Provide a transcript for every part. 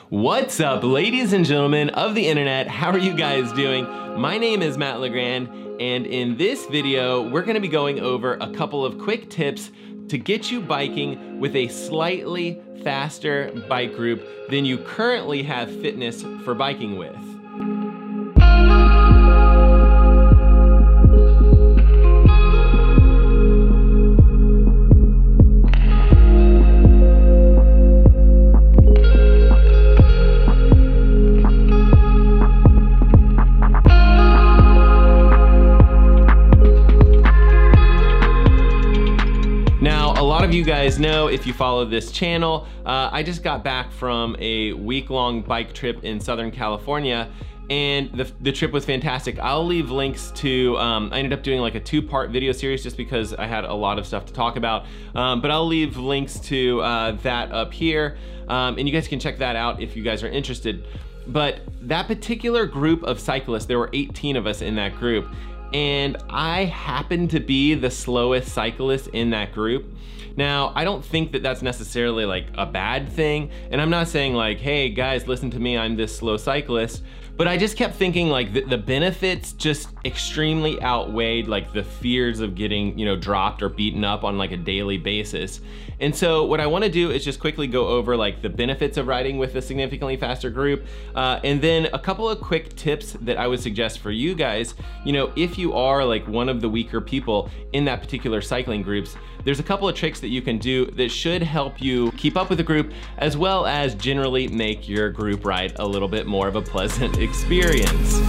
What's up, ladies and gentlemen of the internet? How are you guys doing? My name is LeGrand, and in this video, we're gonna be going over a couple of quick tips to get you biking with a slightly faster bike group than you currently have fitness for biking with. You guys know, if you follow this channel, I just got back from a week-long bike trip in Southern California, and the trip was fantastic. I'll leave links to, I ended up doing like a two-part video series just because I had a lot of stuff to talk about, but I'll leave links to that up here, and you guys can check that out if you guys are interested. But that particular group of cyclists, there were 18 of us in that group, and I happened to be the slowest cyclist in that group. Now, I don't think that that's necessarily like a bad thing, and I'm not saying like, hey guys, listen to me, I'm this slow cyclist, but I just kept thinking like the benefits just extremely outweighed like the fears of getting, dropped or beaten up on like a daily basis. And so what I wanna do is just quickly go over like the benefits of riding with a significantly faster group, and then a couple of quick tips that I would suggest for you guys, if you are like one of the weaker people in that particular cycling groups. There's a couple of tricks that you can do that should help you keep up with the group, as well as generally make your group ride a little bit more of a pleasant experience.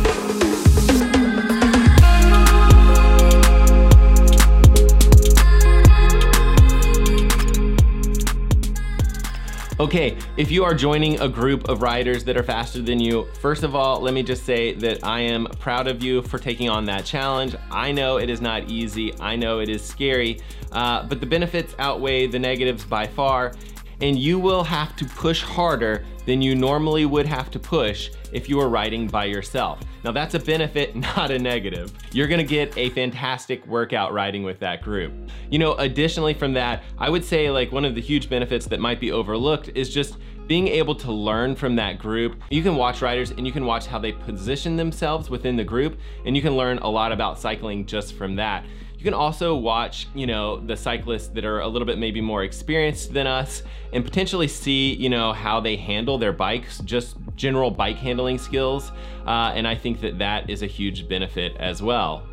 Okay, if you are joining a group of riders that are faster than you, first of all, let me just say that I am proud of you for taking on that challenge. I know it is not easy, I know it is scary, but the benefits outweigh the negatives by far, and you will have to push harder than you normally would have to push if you were riding by yourself. Now that's a benefit, not a negative. You're gonna get a fantastic workout riding with that group. Additionally from that, I would say like one of the huge benefits that might be overlooked is just being able to learn from that group. You can watch riders and you can watch how they position themselves within the group, and you can learn a lot about cycling just from that. You can also watch, the cyclists that are a little bit maybe more experienced than us and potentially see, how they handle their bikes, just general bike handling skills. And I think that that is a huge benefit as well.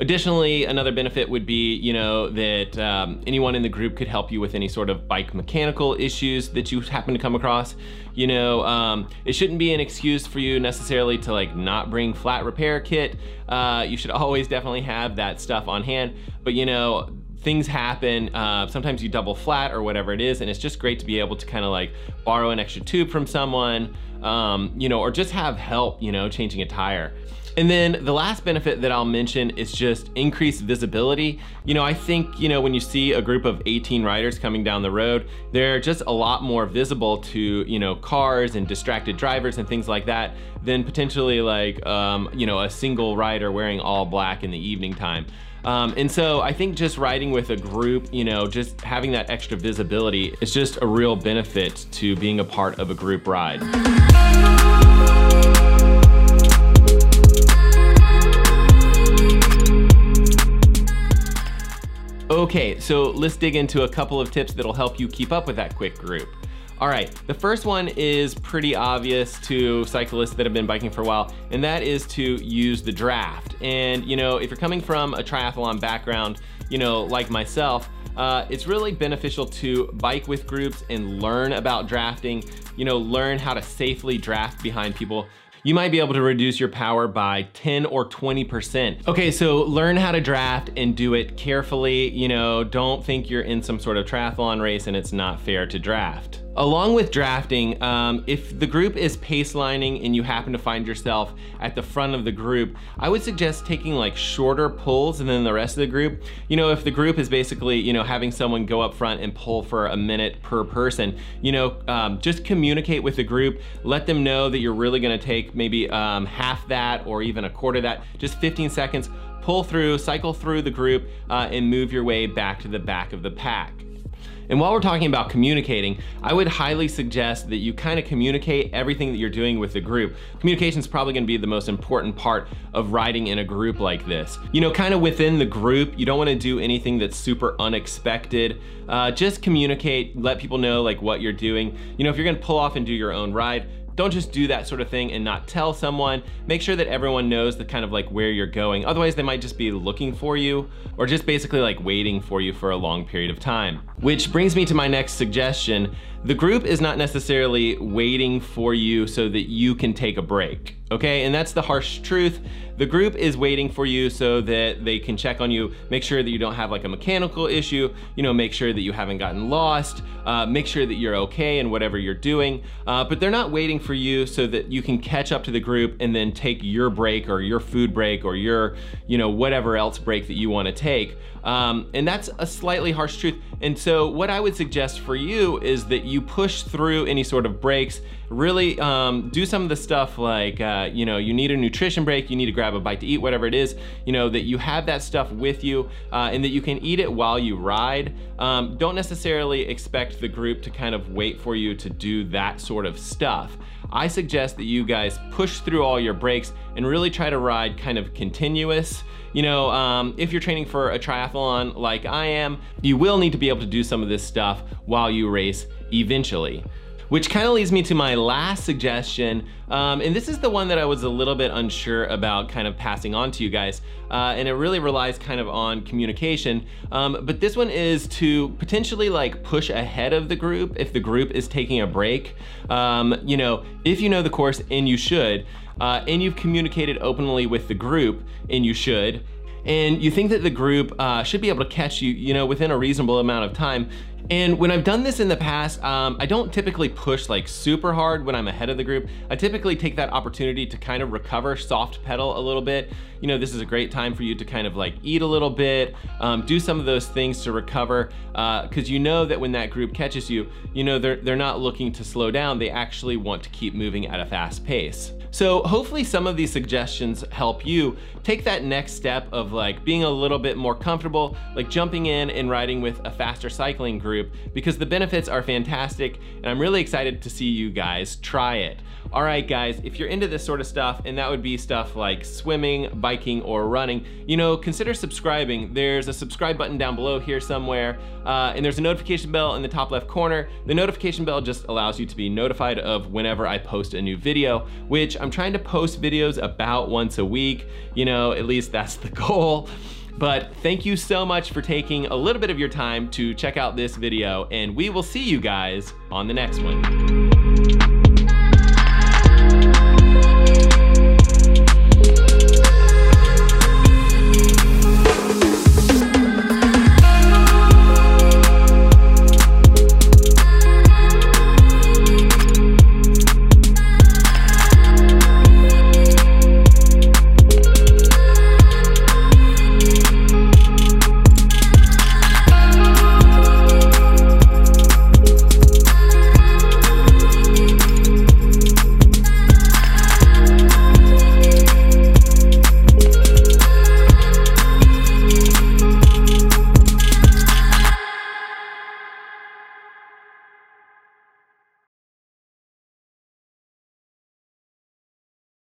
Additionally, another benefit would be, that anyone in the group could help you with any sort of bike mechanical issues that you happen to come across. It shouldn't be an excuse for you necessarily to like not bring flat repair kit. You should always definitely have that stuff on hand, but things happen. Sometimes you double flat or whatever it is, and it's just great to be able to kind of like borrow an extra tube from someone, or just have help, changing a tire. And then the last benefit that I'll mention is just increased visibility. I think, when you see a group of 18 riders coming down the road, they're just a lot more visible to, cars and distracted drivers and things like that than potentially like, a single rider wearing all black in the evening time. And so I think just riding with a group, just having that extra visibility is just a real benefit to being a part of a group ride. Okay, so let's dig into a couple of tips that'll help you keep up with that quick group. All right, the first one is pretty obvious to cyclists that have been biking for a while, and that is to use the draft. And if you're coming from a triathlon background, like myself, it's really beneficial to bike with groups and learn about drafting, learn how to safely draft behind people. You might be able to reduce your power by 10 or 20%. Okay, so learn how to draft and do it carefully. Don't think you're in some sort of triathlon race and it's not fair to draft. Along with drafting, if the group is pace lining and you happen to find yourself at the front of the group, I would suggest taking like shorter pulls than the rest of the group. If the group is basically, having someone go up front and pull for a minute per person, just communicate with the group, let them know that you're really gonna take maybe half that or even a quarter of that, just 15 seconds, pull through, cycle through the group, and move your way back to the back of the pack. And while we're talking about communicating, I would highly suggest that you kind of communicate everything that you're doing with the group. Communication is probably gonna be the most important part of riding in a group like this. You know, kind of within the group, you don't wanna do anything that's super unexpected. Just communicate, let people know like what you're doing. You know, if you're gonna pull off and do your own ride, don't just do that sort of thing and not tell someone. Make sure that everyone knows the kind of like where you're going. Otherwise, they might just be looking for you or just basically like waiting for you for a long period of time. Which brings me to my next suggestion. The group is not necessarily waiting for you so that you can take a break, okay? And that's the harsh truth. The group is waiting for you so that they can check on you, make sure that you don't have like a mechanical issue, you know, make sure that you haven't gotten lost, make sure that you're okay in whatever you're doing. But they're not waiting for you so that you can catch up to the group and then take your break or your food break or your, you know, whatever else break that you wanna take. And that's a slightly harsh truth. And so what I would suggest for you is that you push through any sort of breaks, really do some of the stuff like, you know, you need a nutrition break, you need to grab a bite to eat, whatever it is, you know, that you have that stuff with you and that you can eat it while you ride. Don't necessarily expect the group to kind of wait for you to do that sort of stuff. I suggest that you guys push through all your breaks and really try to ride kind of continuous. You know, if you're training for a triathlon like I am, you will need to be able to do some of this stuff while you race eventually. Which kind of leads me to my last suggestion, and this is the one that I was a little bit unsure about kind of passing on to you guys, and it really relies kind of on communication, but this one is to potentially like push ahead of the group if the group is taking a break. You know, if you know the course, and you should, and you've communicated openly with the group, and you should, and you think that the group should be able to catch you, you know, within a reasonable amount of time. And when I've done this in the past, I don't typically push like super hard when I'm ahead of the group. I typically take that opportunity to kind of recover, soft pedal a little bit. You know, this is a great time for you to kind of like eat a little bit, do some of those things to recover, because you know that when that group catches you, you know, they're not looking to slow down, they actually want to keep moving at a fast pace. So hopefully some of these suggestions help you take that next step of like being a little bit more comfortable, like jumping in and riding with a faster cycling group, because the benefits are fantastic and I'm really excited to see you guys try it. All right, guys, if you're into this sort of stuff, and that would be stuff like swimming, biking, or running, you know, consider subscribing. There's a subscribe button down below here somewhere, and there's a notification bell in the top left corner. The notification bell just allows you to be notified of whenever I post a new video, which I'm trying to post videos about once a week. You know, at least that's the goal. But thank you so much for taking a little bit of your time to check out this video, and we will see you guys on the next one.